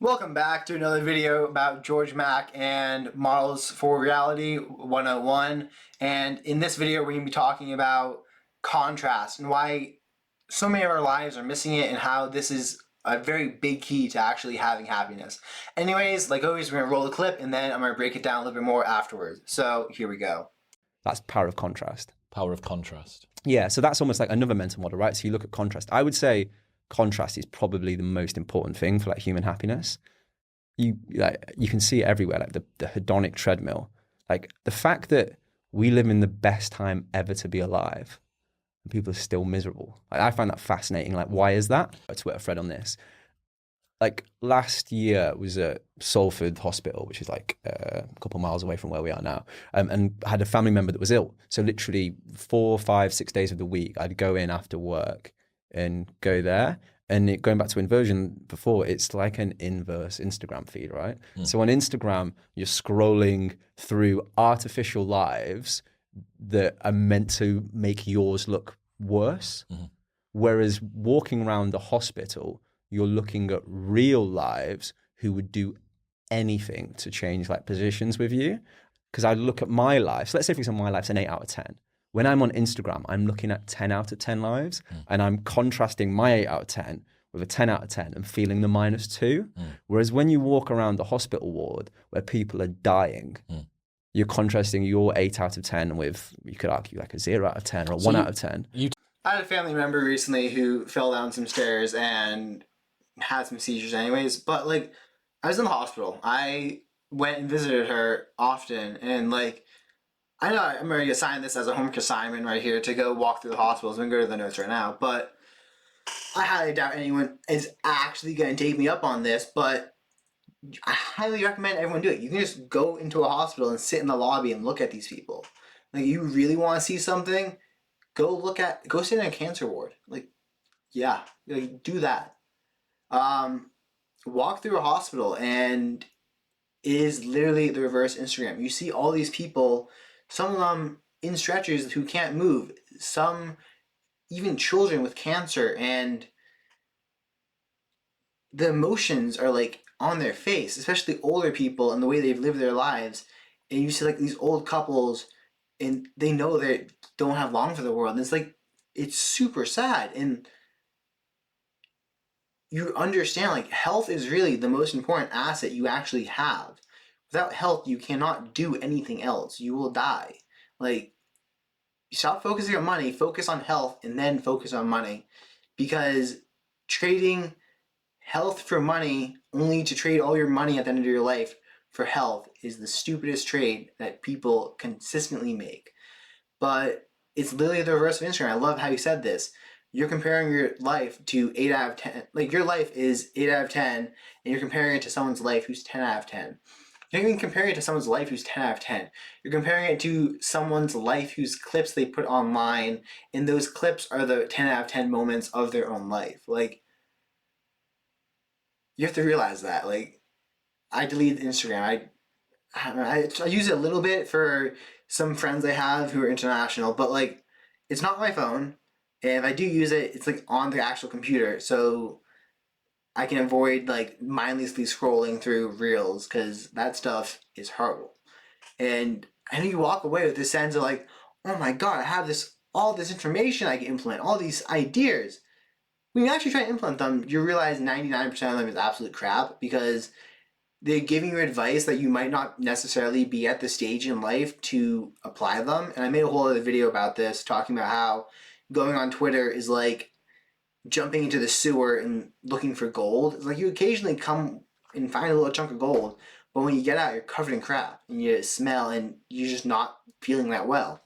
Welcome back to another video about George Mack and Models for Reality 101. And in this video, we're going to be talking about contrast and why so many of our lives are missing it and how this is a very big key to actually having happiness. Anyways, like always, we're going to roll the clip and then I'm going to break it down a little bit more afterwards. So here we go. That's power of contrast. Power of contrast. Yeah, so that's almost like another mental model, right? So you look at contrast. I would say contrast is probably the most important thing for like human happiness. You can see it everywhere, like the hedonic treadmill. Like the fact that we live in the best time ever to be alive and people are still miserable. Like, I find that fascinating. Like, why is that? A Twitter thread on this. Like last year was at Salford Hospital, which is like a couple miles away from where we are now, and had a family member that was ill. So literally 4, 5, 6 days of the week, I'd go in after work and go there. And going back to inversion before, it's like an inverse Instagram feed, right? So on Instagram, you're scrolling through artificial lives that are meant to make yours look worse. Whereas walking around the hospital, you're looking at real lives who would do anything to change like positions with you. Because I look at my life. So let's say, for example, my life's an 8 out of 10. When I'm on Instagram, I'm looking at 10 out of 10 lives and I'm contrasting my 8 out of 10 with a 10 out of 10 and feeling the -2. Whereas when you walk around the hospital ward where people are dying, you're contrasting your 8 out of 10 with, you could argue, like a 0 out of 10 or a 1 out of 10. I had a family member recently who fell down some stairs and had some seizures anyways, but like I was in the hospital. I went and visited her often and like I know I'm going to assign this as a homework assignment right here to go walk through the hospitals. I'm going to go to the notes right now, but I highly doubt anyone is actually going to take me up on this, but I highly recommend everyone do it. You can just go into a hospital and sit in the lobby and look at these people. Like, you really want to see something? Go sit in a cancer ward. Like, yeah, like, do that. Walk through a hospital and it is literally the reverse Instagram. You see all these people, some of them in stretchers who can't move, some even children with cancer, and the emotions are like on their face, especially older people and the way they've lived their lives. And you see like these old couples and they know they don't have long for the world. And it's like, it's super sad. And you understand like health is really the most important asset you actually have. Without health, you cannot do anything else. You will die. Like, stop focusing on money, focus on health, and then focus on money. Because trading health for money, only to trade all your money at the end of your life for health, is the stupidest trade that people consistently make. But it's literally the reverse of Instagram. I love how you said this. You're comparing your life to 8 out of 10. Like, your life is 8 out of 10, and you're comparing it to someone's life who's 10 out of 10. You're not even comparing it to someone's life who's 10 out of 10. You're comparing it to someone's life whose clips they put online, and those clips are the 10 out of 10 moments of their own life. Like, you have to realize that. Like, I deleted Instagram. I use it a little bit for some friends I have who are international, but like, it's not my phone. And if I do use it, it's like on the actual computer. So I can avoid like mindlessly scrolling through reels because that stuff is horrible. And I know you walk away with this sense of like, oh my God, I have all this information I can implement, all these ideas. When you actually try to implement them, you realize 99% of them is absolute crap because they're giving you advice that you might not necessarily be at the stage in life to apply them. And I made a whole other video about this, talking about how going on Twitter is like jumping into the sewer and looking for gold. It's like you occasionally come and find a little chunk of gold, but when you get out, you're covered in crap and you smell and you're just not feeling that well.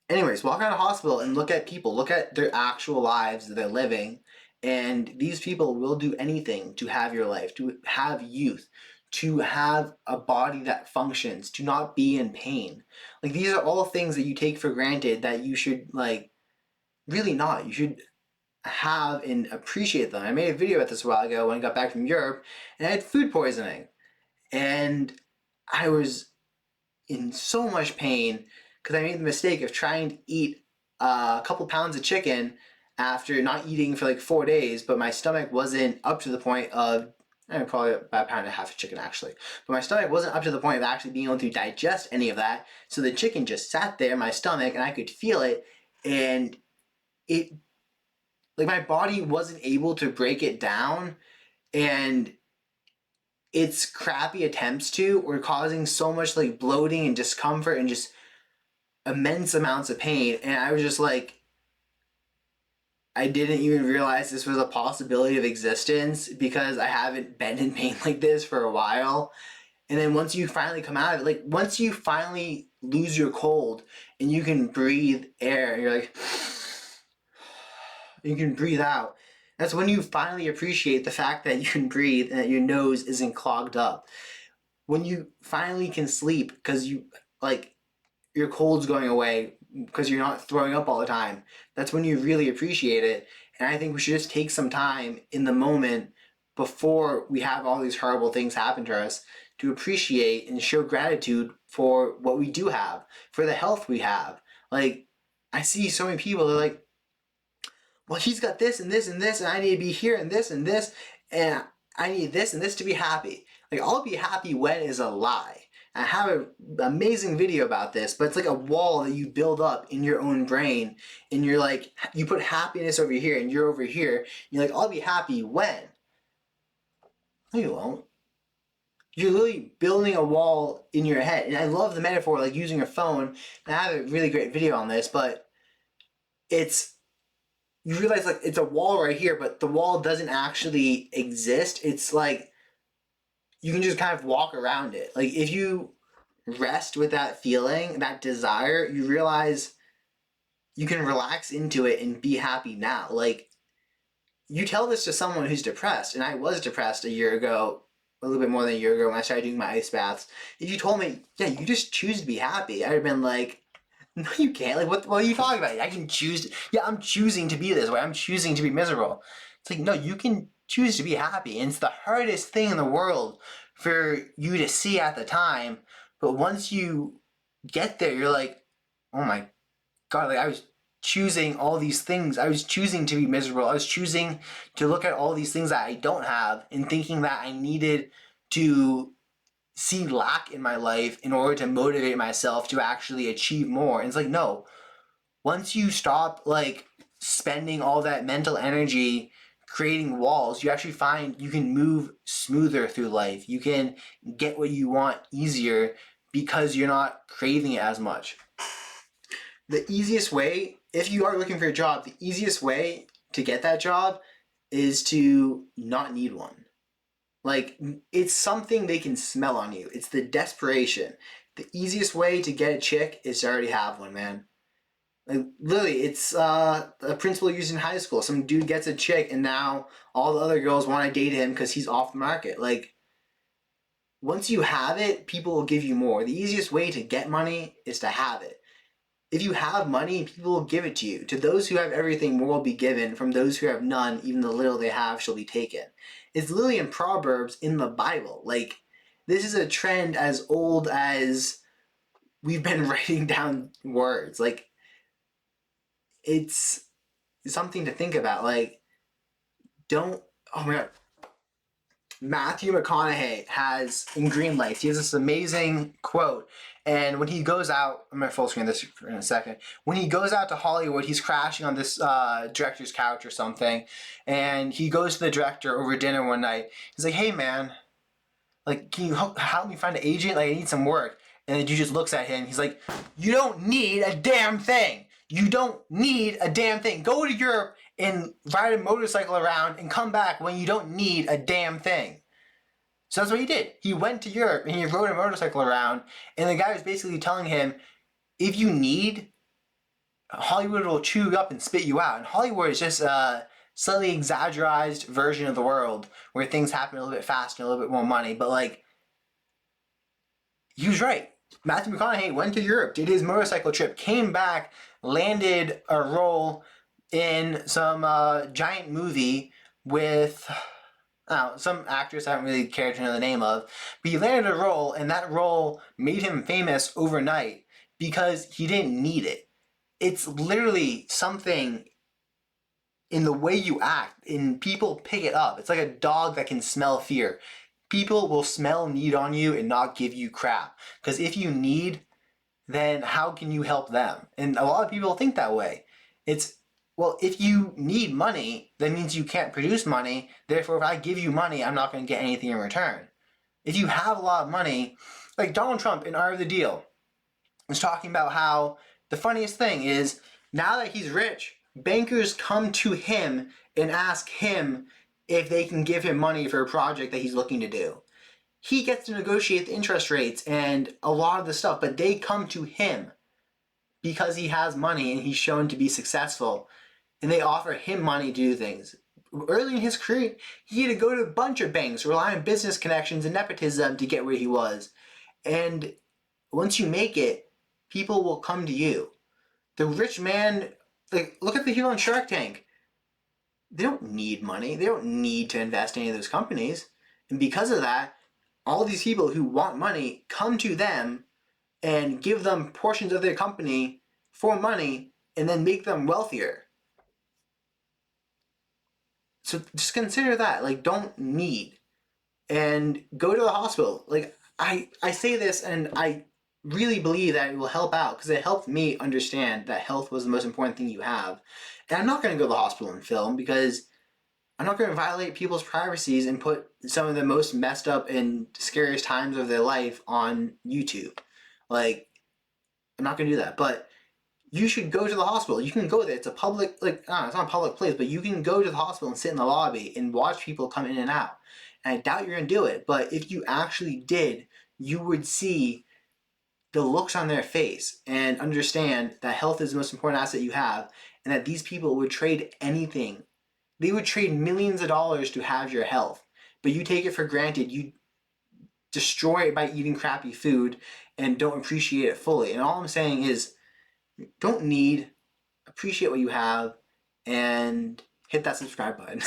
Anyways, walk around a hospital and look at people, look at their actual lives that they're living, and these people will do anything to have your life, to have youth, to have a body that functions, to not be in pain. Like, these are all things that you take for granted that you should, like, really not. You should have and appreciate them. I made a video about this a while ago when I got back from Europe, and I had food poisoning. And I was in so much pain because I made the mistake of trying to eat a couple pounds of chicken after not eating for like 4 days, but my stomach wasn't up to the point of and probably about a pound and a half of chicken actually. But my stomach wasn't up to the point of actually being able to digest any of that. So the chicken just sat there in my stomach and I could feel it. And it, like, my body wasn't able to break it down. And its crappy attempts to were causing so much like bloating and discomfort and just immense amounts of pain. And I was just like, I didn't even realize this was a possibility of existence because I haven't been in pain like this for a while. And then once you finally come out of it, like once you finally lose your cold and you can breathe air and you're like, you can breathe out. That's when you finally appreciate the fact that you can breathe and that your nose isn't clogged up. When you finally can sleep because you, like, your cold's going away because you're not throwing up all the time. That's when you really appreciate it. And I think we should just take some time in the moment before we have all these horrible things happen to us to appreciate and show gratitude for what we do have, for the health we have. Like, I see so many people, they're like, well, he's got this and this and this, and I need to be here and this, and I need this and this to be happy. Like, I'll be happy when is a lie. I have an amazing video about this, but it's like a wall that you build up in your own brain, and you're like, you put happiness over here, and you're over here. You're like, I'll be happy when. No, you won't. You're literally building a wall in your head. And I love the metaphor, like using your phone. And I have a really great video on this, but it's, you realize like it's a wall right here, but the wall doesn't actually exist. It's like you can just kind of walk around it. Like if you rest with that feeling, that desire, you realize you can relax into it and be happy now. Like you tell this to someone who's depressed, and I was depressed a year ago, a little bit more than a year ago when I started doing my ice baths. If you told me, yeah, you just choose to be happy, I'd have been like, no, you can't. Like, what are you talking about? I can choose. Yeah, I'm choosing to be this way. I'm choosing to be miserable. It's like, no, you can choose to be happy. And it's the hardest thing in the world for you to see at the time. But once you get there, you're like, oh my God, like I was choosing all these things. I was choosing to be miserable. I was choosing to look at all these things that I don't have and thinking that I needed to see lack in my life in order to motivate myself to actually achieve more. And it's like, no, once you stop like spending all that mental energy creating walls, you actually find you can move smoother through life. You can get what you want easier because you're not craving it as much. The easiest way, if you are looking for a job, the easiest way to get that job is to not need one. Like, it's something they can smell on you. It's the desperation. The easiest way to get a chick is to already have one, man. Like, literally, it's a principal used in high school. Some dude gets a chick, and now all the other girls want to date him because he's off the market. Like, once you have it, people will give you more. The easiest way to get money is to have it. If you have money, people will give it to you. To those who have everything, more will be given. From those who have none, even the little they have shall be taken. It's literally in Proverbs in the Bible. Like, this is a trend as old as we've been writing down words. Like, it's something to think about. Like, don't, oh my God. Matthew McConaughey has, in Green Lights, he has this amazing quote. And when he goes out, I'm going to full screen this in a second. When he goes out to Hollywood, he's crashing on this director's couch or something. And he goes to the director over dinner one night. He's like, hey, man, like, can you help me find an agent? Like, I need some work. And the dude just looks at him. He's like, you don't need a damn thing. You don't need a damn thing. Go to Europe and ride a motorcycle around and come back when you don't need a damn thing. So that's what he did. He went to Europe and he rode a motorcycle around, and the guy was basically telling him, if you need, Hollywood will chew you up and spit you out. And Hollywood is just a slightly exaggerated version of the world where things happen a little bit faster and a little bit more money. But like, he was right. Matthew McConaughey went to Europe, did his motorcycle trip, came back, landed a role in some giant movie with some actress I don't really care to know the name of, but he landed a role, and that role made him famous overnight because he didn't need it. It's literally something in the way you act, and people pick it up. It's like a dog that can smell fear. People will smell need on you and not give you crap. Because if you need, then how can you help them? And a lot of people think that way. It's, well, if you need money, that means you can't produce money. Therefore, if I give you money, I'm not going to get anything in return. If you have a lot of money, like Donald Trump in Art of the Deal was talking about how the funniest thing is now that he's rich, bankers come to him and ask him if they can give him money for a project that he's looking to do. He gets to negotiate the interest rates and a lot of the stuff, but they come to him because he has money and he's shown to be successful, and they offer him money to do things. Early in his career, he had to go to a bunch of banks, rely on business connections and nepotism to get where he was. And once you make it, people will come to you. The rich man, like, look at the people on Shark Tank. They don't need money. They don't need to invest in any of those companies. And because of that, all these people who want money come to them and give them portions of their company for money and then make them wealthier. So just consider that. Like, don't need. And go to the hospital. Like, I say this and I really believe that it will help out because it helped me understand that health was the most important thing you have. And I'm not going to go to the hospital and film because I'm not going to violate people's privacies and put some of the most messed up and scariest times of their life on YouTube. Like, I'm not going to do that. But you should go to the hospital. You can go there. It's a public, like, it's not a public place, but you can go to the hospital and sit in the lobby and watch people come in and out. And I doubt you're going to do it. But if you actually did, you would see the looks on their face and understand that health is the most important asset you have and that these people would trade anything. They would trade millions of dollars to have your health, but you take it for granted. You destroy it by eating crappy food and don't appreciate it fully. And all I'm saying is don't need, appreciate what you have, and hit that subscribe button.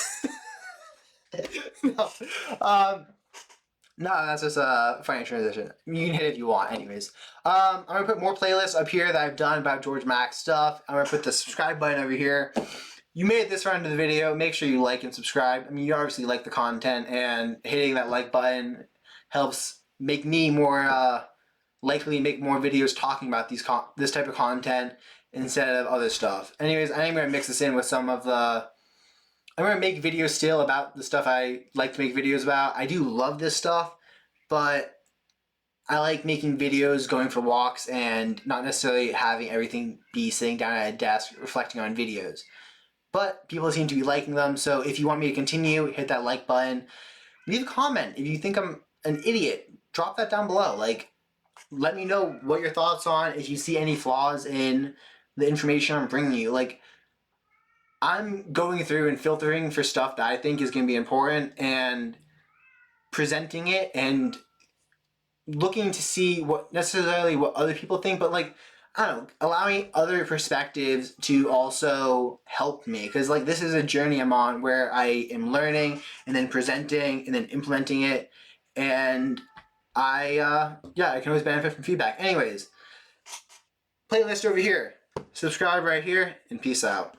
no, no, that's just a funny transition. You can hit it if you want, anyways. I'm gonna put more playlists up here that I've done about George Mack stuff. I'm gonna put the subscribe button over here. You made it this far into the video, make sure you like and subscribe. I mean, you obviously like the content, and hitting that like button helps make me more likely to make more videos talking about this type of content instead of other stuff. Anyways, I'm going to mix this in with some of the... I'm going to make videos still about the stuff I like to make videos about. I do love this stuff, but I like making videos, going for walks, and not necessarily having everything be sitting down at a desk reflecting on videos. But people seem to be liking them, so if you want me to continue, hit that like button. Leave a comment. If you think I'm an idiot, drop that down below. Like, let me know what your thoughts on, if you see any flaws in the information I'm bringing you. Like, I'm going through and filtering for stuff that I think is going to be important and presenting it and looking to see what other people think, but like, I don't know, allowing other perspectives to also help me. Because like, this is a journey I'm on where I am learning and then presenting and then implementing it. And I can always benefit from feedback. Anyways, playlist over here, subscribe right here, and peace out.